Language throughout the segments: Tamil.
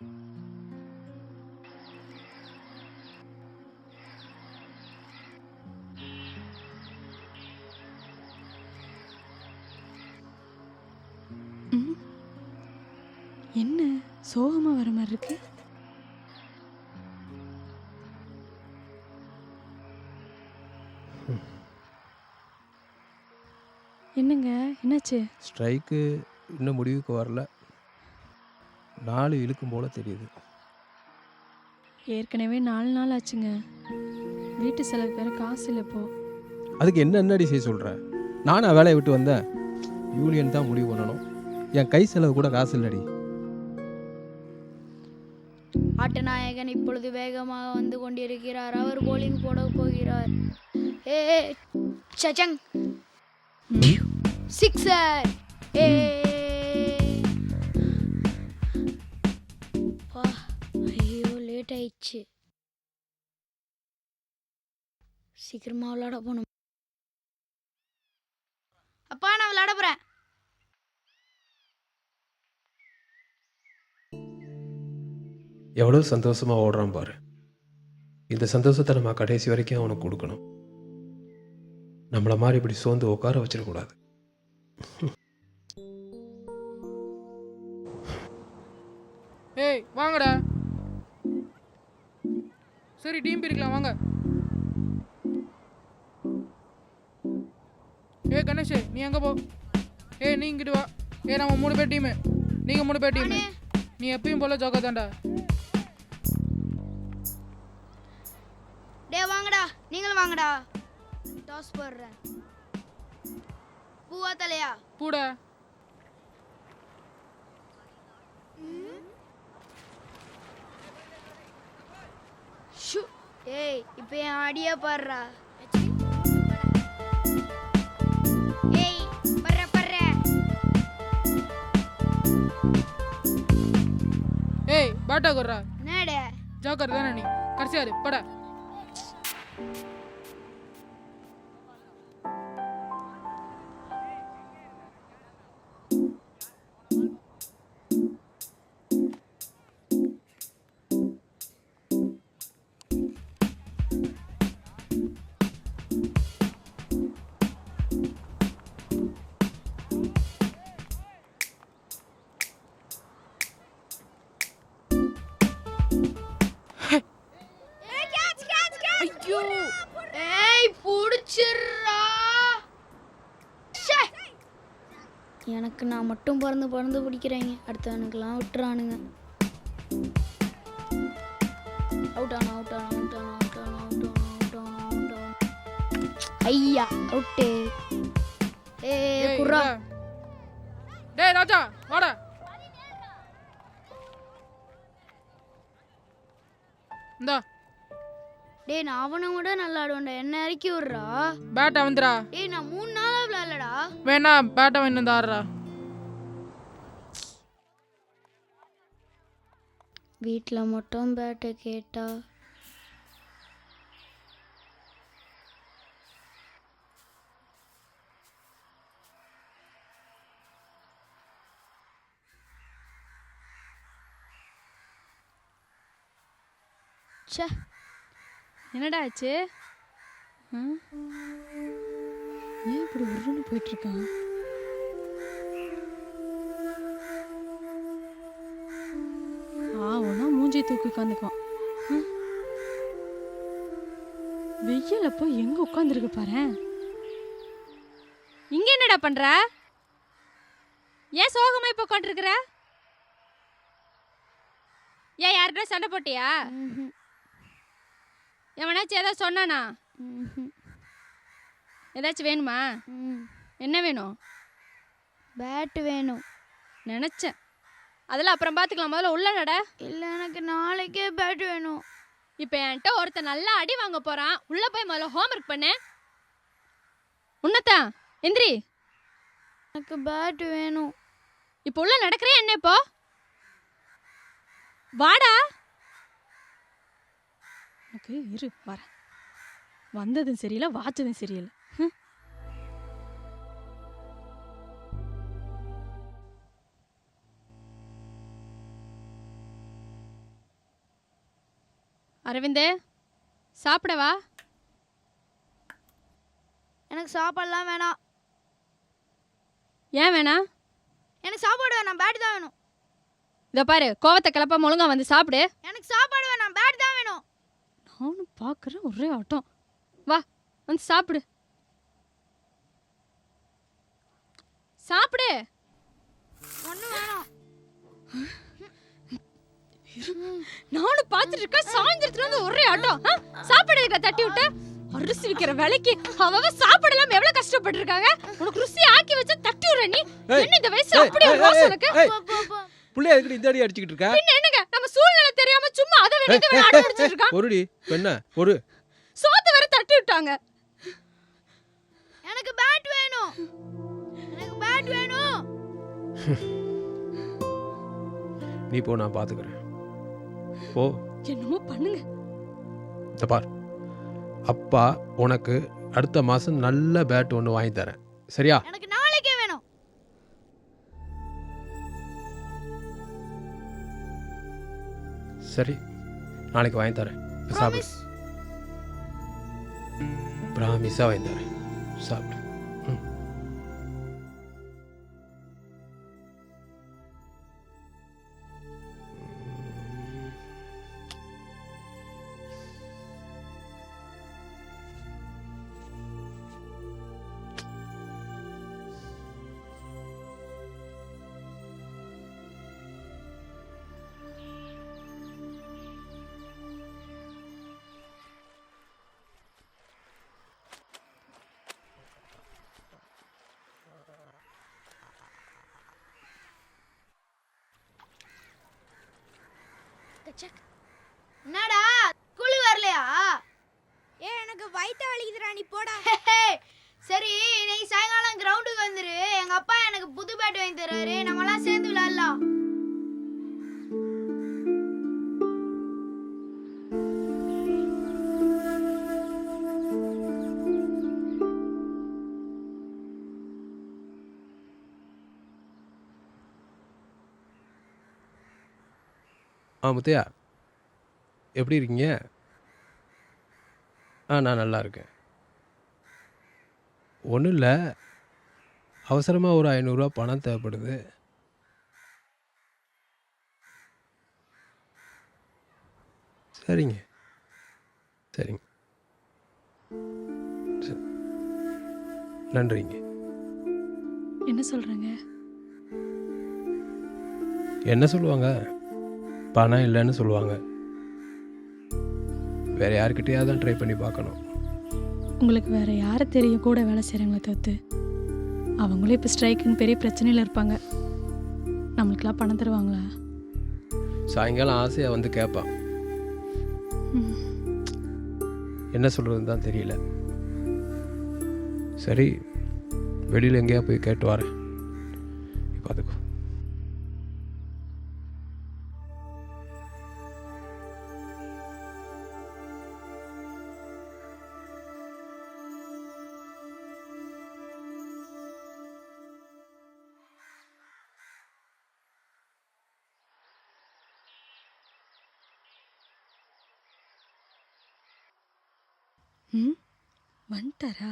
ம், என்ன சோகமா வர மாதிரி இருக்கு? என்னங்க என்னாச்சு? ஸ்ட்ரைக்கு இன்னும் முடிவுக்கு வரல. நாள் இழுக்கும் போல தெரியுது. ஏற்கனவே 4 நாள் ஆச்சுங்க. வீட்டு செலவுக்கு வேற காசு இல்லை இப்போ. அதுக்கு என்னடி செய்ய சொல்கிற? நானா வேலையை விட்டு வந்தேன். யூனியன் தான் முடிவு பண்ணணும். என் கை செலவு கூட காசு இல்லடி. ஆட்டநாயகன் இப்பொழுது வேகமாக வந்து கொண்டிருக்கிறார். அவர் போலிங் போட போகிறார். ஏ சச்சங் சிக்ஸர். ஏ ஐயோ லேட் ஆயிடுச்சு. சீக்கிரமா விளையாட போகணும். அப்பா நான் விளையாட போறேன். எவ்வளோ சந்தோஷமாக ஓடுறான் பாரு. இந்த சந்தோஷத்தை நம்ம கடைசி வரைக்கும் அவனுக்கு கொடுக்கணும். நம்மளை மாதிரி இப்படி சோர்ந்து உட்கார வச்சிடக்கூடாது. ஏய் வாங்கடா. சரி டீம் பிரிக்கலாம் வாங்க. ஏய் கணேஷ் நீ எங்கே போ? ஏய் நீ இங்கிட்டு வா. ஏய் நம்ம 3 பேர் டீமு, நீங்கள் 3 பேர் டீமு. நீ எப்பயும் போல ஜோக்கா தான்டா. டே வாங்கடா, நீங்களும் வாங்கடா. டாஸ் போடுறேன். பூவா தலையா? பூடா. ஷூ. ஏய் இப்போ என் அடியா பாடுறா. ஏய் பர்ற பர்ற. ஏய் பாட்டா குர்றா. என்னடா ஜோக்கர் தானே நீ? கடைசியாரு படா. ஐயோ ஏய் புடிச்சிரா. எனக்கு நான் மட்டும் பறந்து பிடிக்கிறேங்க. அடுத்தவனுக்கெல்லாம் விட்டுறானுங்க. அவுட் ஆன அவுட் ஆன அவுட் ஆன அவுட் ஆன அவுட் ஆன அவுட் ஆன அவுட் ஆன. ஐயா அவுட்டு. ஏய் குர்ரா. டேய் ராஜா வாடா. இந்தா டேய் நான் அவனை விட நல்லா ஆடுவேன்டா. என்ன இறக்கி விடுறா. பேட்டை வந்துடா. டேய் நான் 3 நாளா விளையாடலடா. வேணா பேட்டை வேணும் ஆடுறா. வீட்டில் மட்டும் பேட்டை கேட்டா ச்சே. என்னடா ஆச்சு? ஏன் இப்படி உருன்னு போயிட்டு இருக்கான்? ஆவுனா மூஞ்சி தூக்கி உட்காந்துக்குவான். வெயில போய் எங்க உட்காந்துருக்கு பாரு. இங்க என்னடா பண்ற? ஏன் சோகமா இப்ப உட்காந்துருக்குற? ஏன் யார்கிட்ட சண்டை போட்டியா? எவனாச்சும் ஏதாவது சொன்னானா? ஏதாச்சும் வேணுமா? என்ன வேணும்? பேட்டு வேணும். நினச்சேன். அதெல்லாம் அப்புறம் பார்த்துக்கலாம். முதல்ல உள்ள நட. இல்லை எனக்கு நாளைக்கே பேட்டு வேணும். இப்போ என்கிட்ட ஒருத்தன் நல்லா அடி வாங்க போகிறான். உள்ளே போய் முதல்ல ஹோம்ஒர்க் பண்ணு. உன்னத்தான் எந்திரி. எனக்கு பேட்டு வேணும். இப்போ உள்ள நடக்கிறேன் என்ன? இப்போ வாடா. எனக்கு இரு வர. வந்ததும் சரியில்லை, வாச்சதும் சரியில்லை. அரவிந்தே சாப்பிடவா? எனக்கு சாப்பாடுலாம் வேணாம். ஏன் வேணாம்? எனக்கு சாப்பாடு வேணாம், பேட் தான் வேணும். இதை பாரு, கோவத்தை கிளப்பாம ஒழுங்கா வந்து சாப்பிடு. எனக்கு சாப்பாடு வேணாம், பேட் தான் வேணும். நானும் பார்க்குறேன் ஒரே ஆட்டம். வா வந்து சாப்பிடு. சாப்பிடு. ஒன்றும் வேணாம். நானும் பார்த்துட்டு இருக்கேன், சாயந்தரத்துல இருந்து ஒரே ஆட்டம். சாப்பாடு எதுக்கு தட்டி விட்டு? அரிசி விற்கிற விலைக்கு அவ சாப்பிடலாம் எவ்வளவு கஷ்டப்பட்டு இருக்காங்க. உனக்கு ருசி ஆக்கி வச்சு தட்டி விடுற நீ. என்ன இந்த வயசு அப்படியே ரோஸ் உனக்கு? புள்ளைய எதுக்கு இந்த அடி அடிச்சிட்டு இருக்க? பின்ன என்னங்க, நம்ம சூழ்நிலை தெரியாம சும்மா அதை வேண்டிட்டு வேற அடி அடிச்சிட்டு இருக்கான். ஒருடி என்ன ஒரு சோத்து வேற தட்டி விட்டாங்க. எனக்கு பேட் வேணும். எனக்கு பேட் வேணும். நீ போ, நான் பாத்துக்கிறேன். போ. என்னமோ பண்ணுங்க. இந்த பார், அப்பா உனக்கு அடுத்த மாசம் நல்ல பேட் ஒன்று வாங்கி தரேன், சரியா? எனக்கு நாளைக்கே வேணும். சரி, நாளைக்கு வாங்கி தரேன். சாப்பிடு. Promise. ப்ராமிஸாக வாங்கி தரேன், சாப்பிடு. என்னடா ஸ்கூலுக்கு வரலையா? எனக்கு வயித்த வலிக்குதுடா, நீ போடா. சரி, இன்னைக்கு சாயங்காலம் கிரவுண்டுக்கு வந்துரு. எங்க அப்பா எனக்கு புது பேட் வாங்கி தராரு, நம்மலாம் சேர்ந்து விளையாடலாம். முத்தையா, எப்படி இருக்கீங்க? நான் நல்லா இருக்கேன். ஒன்றும் இல்லை, அவசரமாக ஒரு 500 ரூபா பணம் தேவைப்படுது. சரிங்க சரிங்க, சரி, நன்றிங்க. என்ன சொல்றாங்க? என்ன சொல்லுவாங்க? பணம் இல்லைன்னு சொல்லுவாங்க. வேற யாருக்கிட்டையாவது தான் ட்ரை பண்ணி பார்க்கணும். உங்களுக்கு வேற யாரை தெரியும் கூட வேலை செய்கிறாங்களே தவிர்த்து? அவங்களும் இப்போ ஸ்ட்ரைக்குன்னு பெரிய பிரச்சனையில் இருப்பாங்க. நம்மளுக்கெல்லாம் பணம் தருவாங்களா? சாயங்காலம் ஆசையாக வந்து கேட்பான். என்ன சொல்கிறதுன்னு தான் தெரியல. சரி, வெளியில் எங்கேயா போய் கேட்டு வரேன். இப்போ அதுக்கு வந்துட்டாரா?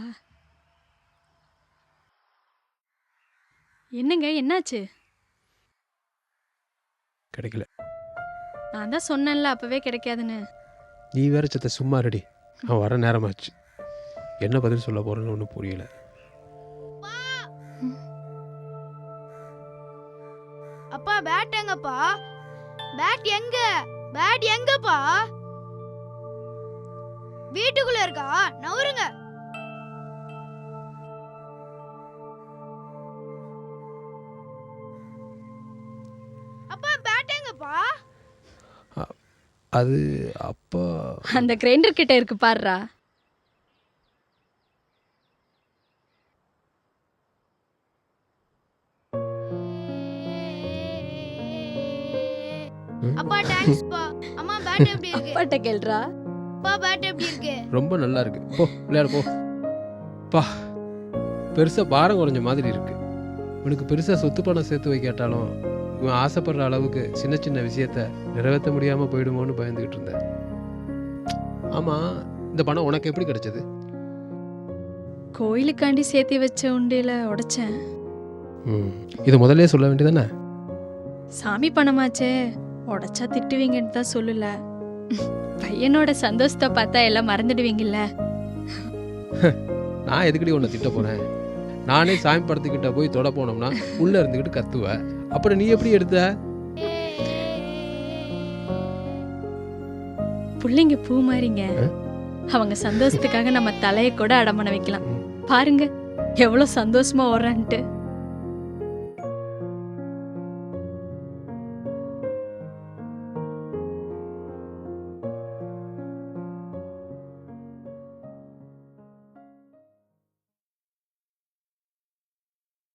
என்னங்க, என்னாச்சு? கிடைக்கல. நான் தான் சொன்னேன்ல அப்பவே கிடைக்காதுன்னு. நீ வேற சத்த சும்மா ரெடி. அவன் வர நேரமாச்சு. என்ன பதில் சொல்ல போறேன்னு ஒன்றும் புரியல. அப்பா பேட் எங்கப்பா? பேட் எங்க? பேட் எங்கப்பா? வீட்டுக்குள்ள இருக்கா? நவருங்க. அப்பா பேட் எங்கப்பா? அது அப்பா அந்த கிரைண்டர் கிட்ட இருக்கு பாருடா. அப்பா தேங்க்ஸ் பா. அம்மா பேட் எப்படி இருக்கு? அப்பாட்ட கேளுடா. அப்பா பேட் எப்படி இருக்கு? ரொம்ப நல்லா இருக்கு. போ விளையாட போ. பா, பெருசா பாரம் குறைஞ்ச மாதிரி இருக்கு. உனக்கு பெருசா சொத்து பணம் சேர்த்து வைக்காட்டாலும் இவன் ஆசைப்படுற அளவுக்கு சின்ன சின்ன விஷயத்த நிறைவேற்ற முடியாம போயிடுமோன்னு பயந்துகிட்டு இருந்தேன். ஆமாம், இந்த பணம் உனக்கு எப்படி கிடைச்சது? கோயிலுக்காண்டி சேர்த்து வச்ச உண்டியில உடைச்சேன். இது முதல்ல சொல்ல வேண்டியதானே? சாமி பணமாச்சே, உடைச்சா திட்டுவீங்கன்னு தான் சொல்லல. பையனோட சந்தோஷத்தை பார்த்தா எல்லாம் மறந்துடுவீங்கல்ல. நான் எதுக்கடி உன்னை திட்ட போகிறேன்? நானே சாமி படத்துக்கிட்ட போய் தொட போனோம்னா உள்ளே இருந்துக்கிட்டு கத்துவேன். அப்புறம் நீ எப்படி எடுத்த? புள்ளைங்க பூ மாதிரிங்க. அவங்க சந்தோஷத்துக்காக நம்ம தலையை கூட அடமான வைக்கலாம். பாருங்க எவ்வளவு சந்தோஷமா ஓடுறான்ட்டு.